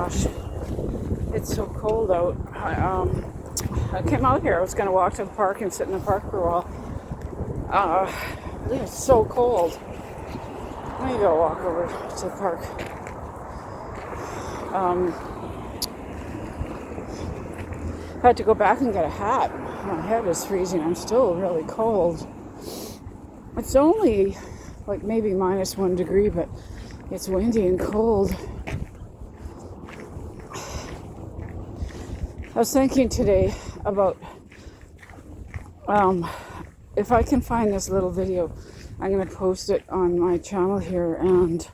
gosh, it's so cold out. I came out here. I was going to walk to the park and sit in the park for a while. It's so cold. Let me go walk over to the park. I had to go back and get a hat. My head is freezing. I'm still really cold. It's only like maybe minus 1 degree, but it's windy and cold. I was thinking today about if I can find this little video, I'm going to post it on my channel here, and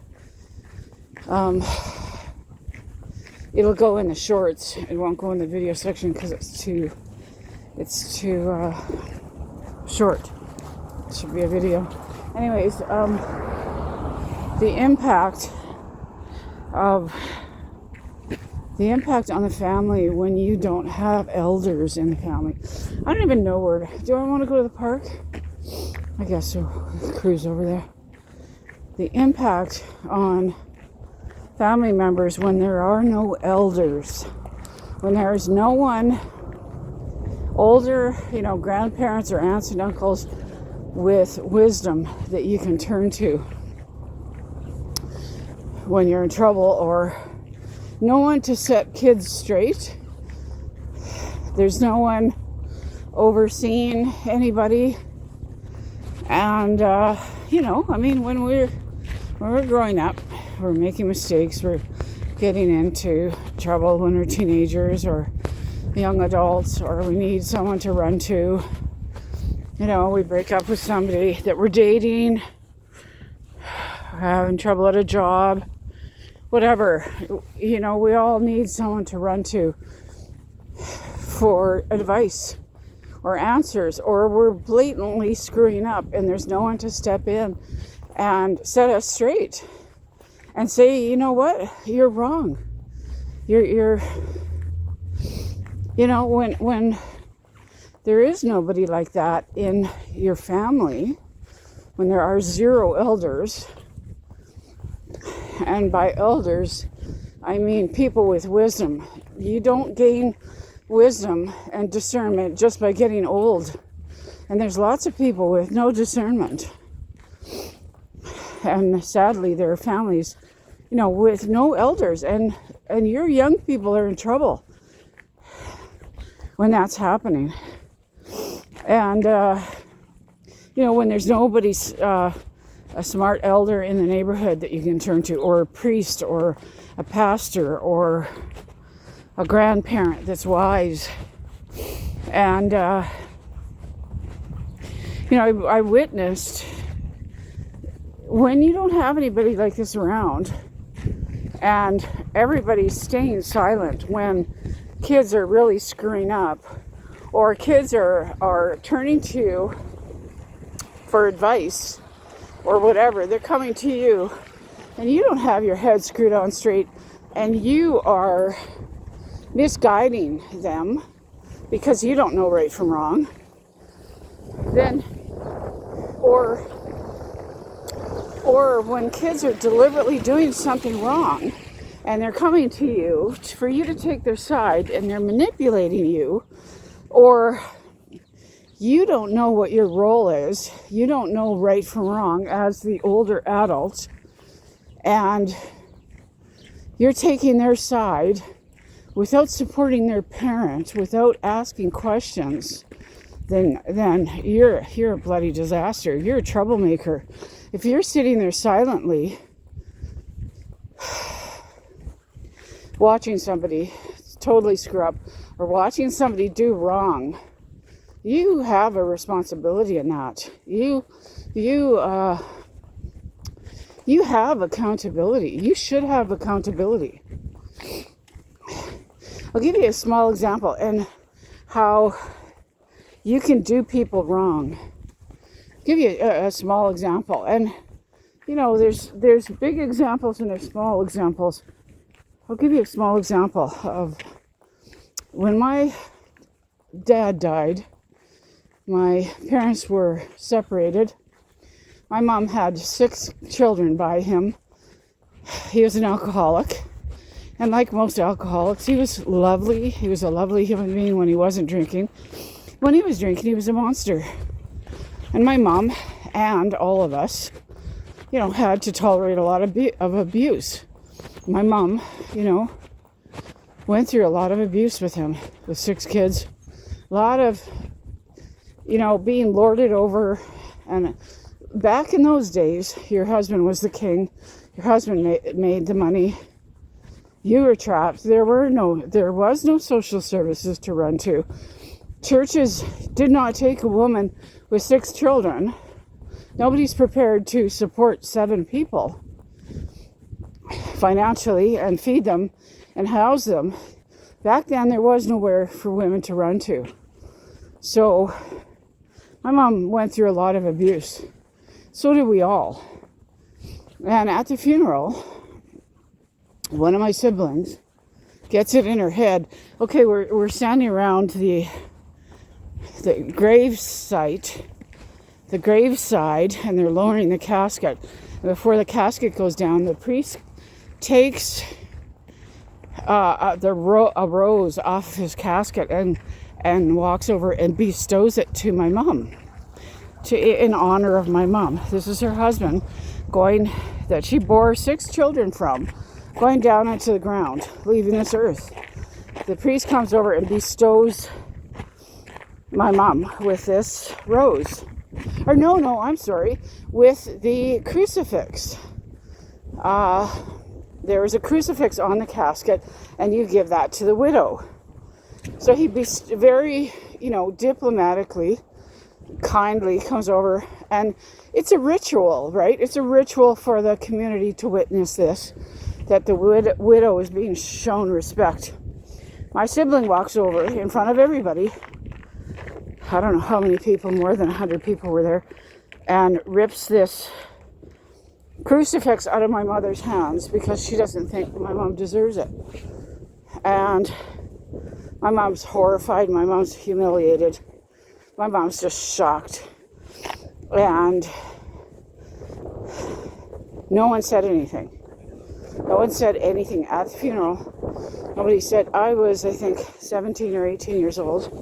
it'll go in the shorts. It won't go in the video section because it's too short. It should be a video. Anyways, the impact on the family when you don't have elders in the family. I don't even know where do I want to go to the park? I guess so. Cruise over there. The impact on family members when there are no elders, when there is no one older, grandparents or aunts and uncles with wisdom that you can turn to when you're in trouble, or no one to set kids straight. There's no one overseeing anybody. And, when we're growing up, we're making mistakes, we're getting into trouble when we're teenagers or young adults, or we need someone to run to. We break up with somebody that we're dating, having trouble at a job, whatever. We all need someone to run to for advice or answers, or we're blatantly screwing up and there's no one to step in and set us straight and say, you know what, you're wrong. You're when there is nobody like that in your family, when there are 0 elders, and by elders, I mean people with wisdom. You don't gain wisdom and discernment just by getting old. And there's lots of people with no discernment. And sadly, there are families, with no elders. And your young people are in trouble when that's happening. And, when there's nobody, a smart elder in the neighborhood that you can turn to, or a priest, or a pastor, or a grandparent that's wise. And, I witnessed when you don't have anybody like this around and everybody's staying silent when kids are really screwing up, or kids are turning to you for advice or whatever. They're coming to you and you don't have your head screwed on straight, and you are misguiding them because you don't know right from wrong. Then, or when kids are deliberately doing something wrong and they're coming to you for you to take their side, and they're manipulating you, or you don't know what your role is, you don't know right from wrong as the older adult, and you're taking their side without supporting their parent, without asking questions, then you're a bloody disaster. You're a troublemaker. If you're sitting there silently watching somebody totally screw up, or watching somebody do wrong, you have a responsibility in that. You have accountability. You should have accountability. I'll give you a small example and how you can do people wrong. I'll give you a small example, and there's big examples and there's small examples. I'll give you a small example of when my dad died. My parents were separated. My mom had 6 children by him. He was an alcoholic. And like most alcoholics, he was lovely. He was a lovely human being when he wasn't drinking. When he was drinking, he was a monster. And my mom and all of us, had to tolerate a lot of abuse. My mom, went through a lot of abuse with him, with 6 kids. A lot of, being lorded over. And back in those days, your husband was the king. Your husband made the money. You were trapped. There was no social services to run to. Churches did not take a woman with 6 children. Nobody's prepared to support 7 people financially and feed them and house them. Back then, there was nowhere for women to run to. So my mom went through a lot of abuse. So did we all. And at the funeral, one of my siblings gets it in her head. Okay, we're standing around the grave site, the grave side, and they're lowering the casket. And before the casket goes down, the priest takes a rose off his casket and walks over and bestows it to my mom, in honor of my mom. This is her husband that she bore 6 children from, going down into the ground, leaving this earth. The priest comes over and bestows my mom with this rose. Or no, I'm sorry, with the crucifix. There was a crucifix on the casket, and you give that to the widow. So he very, diplomatically, kindly comes over, and it's a ritual, right? It's a ritual for the community to witness this, that the widow is being shown respect. My sibling walks over in front of everybody. I don't know how many people, more than 100 people were there, and rips this crucifix out of my mother's hands because she doesn't think my mom deserves it. And my mom's horrified. My mom's humiliated. My mom's just shocked. And no one said anything. No one said anything at the funeral. Nobody said. I was, I think, 17 or 18 years old.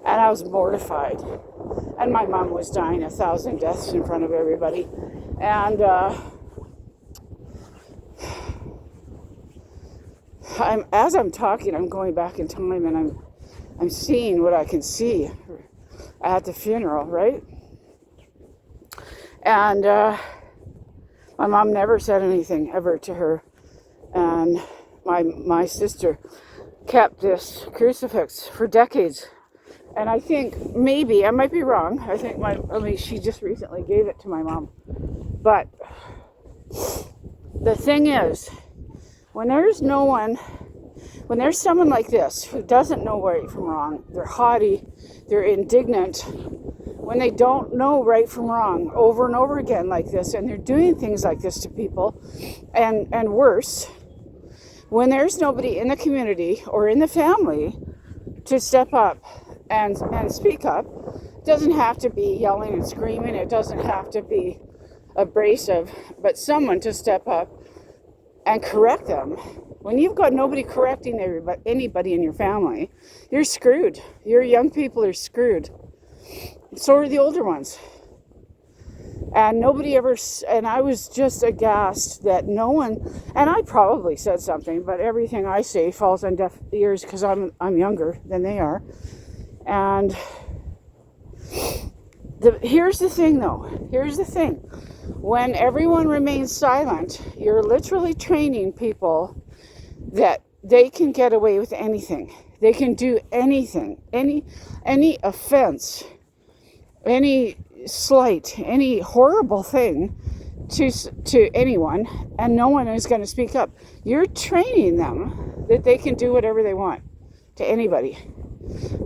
And I was mortified. And my mom was dying 1,000 deaths in front of everybody. And as I'm talking, I'm going back in time, and I'm seeing what I can see at the funeral, right? And my mom never said anything ever to her. And my sister kept this crucifix for decades. And I think maybe, I might be wrong, I think she just recently gave it to my mom. But the thing is, when there's someone like this who doesn't know right from wrong, they're haughty, they're indignant, when they don't know right from wrong over and over again like this, and they're doing things like this to people, and worse, when there's nobody in the community or in the family to step up and speak up, it doesn't have to be yelling and screaming, it doesn't have to be abrasive, but someone to step up and correct them. When you've got nobody correcting anybody in your family, you're screwed. Your young people are screwed. So are the older ones. And and I was just aghast that no one, and I probably said something, but everything I say falls on deaf ears because I'm younger than they are. And here's the thing, though. Here's the thing. When everyone remains silent, you're literally training people that they can get away with anything. They can do anything, any offense, any slight, any horrible thing to anyone, and no one is going to speak up. You're training them that they can do whatever they want to anybody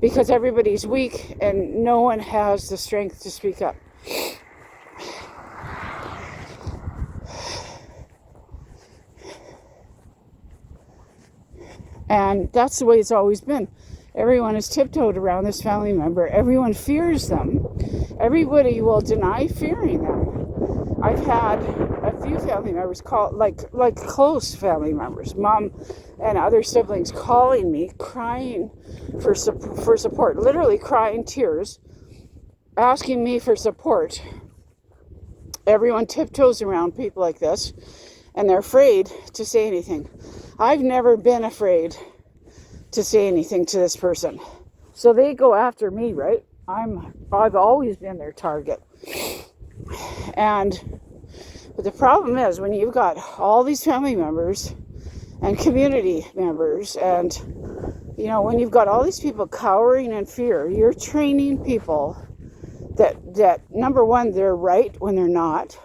because everybody's weak and no one has the strength to speak up. And that's the way it's always been. Everyone is tiptoed around this family member. Everyone fears them. Everybody will deny fearing them. I've had a few family members call, like close family members, mom and other siblings, calling me, crying for support, literally crying tears, asking me for support. Everyone tiptoes around people like this, and they're afraid to say anything. I've never been afraid to say anything to this person. So they go after me, right? I've always been their target. But the problem is when you've got all these family members and community members, and when you've got all these people cowering in fear, you're training people that number one, they're right when they're not.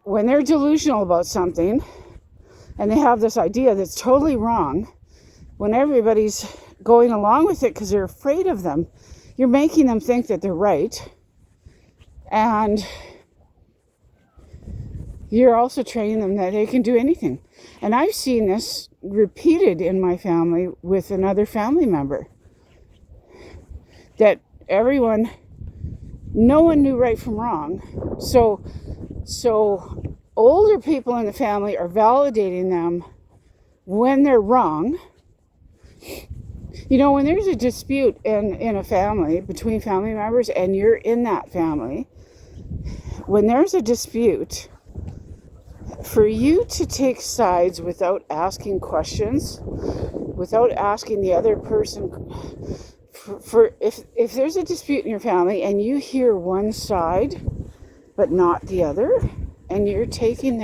When they're delusional about something and they have this idea that's totally wrong, when everybody's going along with it because they're afraid of them, you're making them think that they're right. And you're also training them that they can do anything. And I've seen this repeated in my family with another family member. That no one knew right from wrong. So older people in the family are validating them when they're wrong. When there's a dispute in a family, between family members, and you're in that family, when there's a dispute, for you to take sides without asking questions, without asking the other person, if there's a dispute in your family and you hear one side but not the other, and you're taking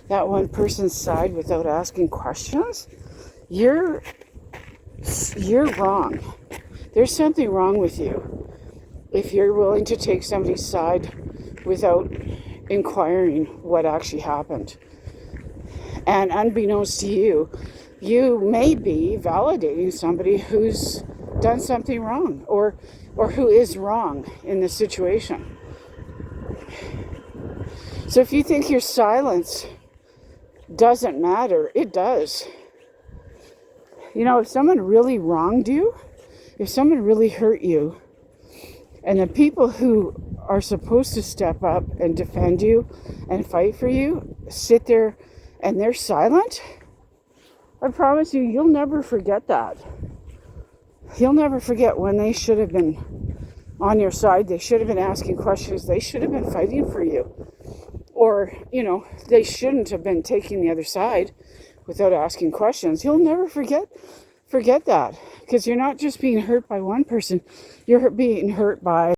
that one person's side without asking questions, you're wrong. There's something wrong with you if you're willing to take somebody's side without inquiring what actually happened. And unbeknownst to you, you may be validating somebody who's done something wrong or who is wrong in the situation. So if you think your silence doesn't matter, it does. If someone really wronged you, if someone really hurt you, and the people who are supposed to step up and defend you and fight for you sit there and they're silent, I promise you'll never forget that. You'll never forget when they should have been on your side. They should have been asking questions. They should have been fighting for you. Or, they shouldn't have been taking the other side without asking questions. You'll never forget that, because you're not just being hurt by one person, you're being hurt by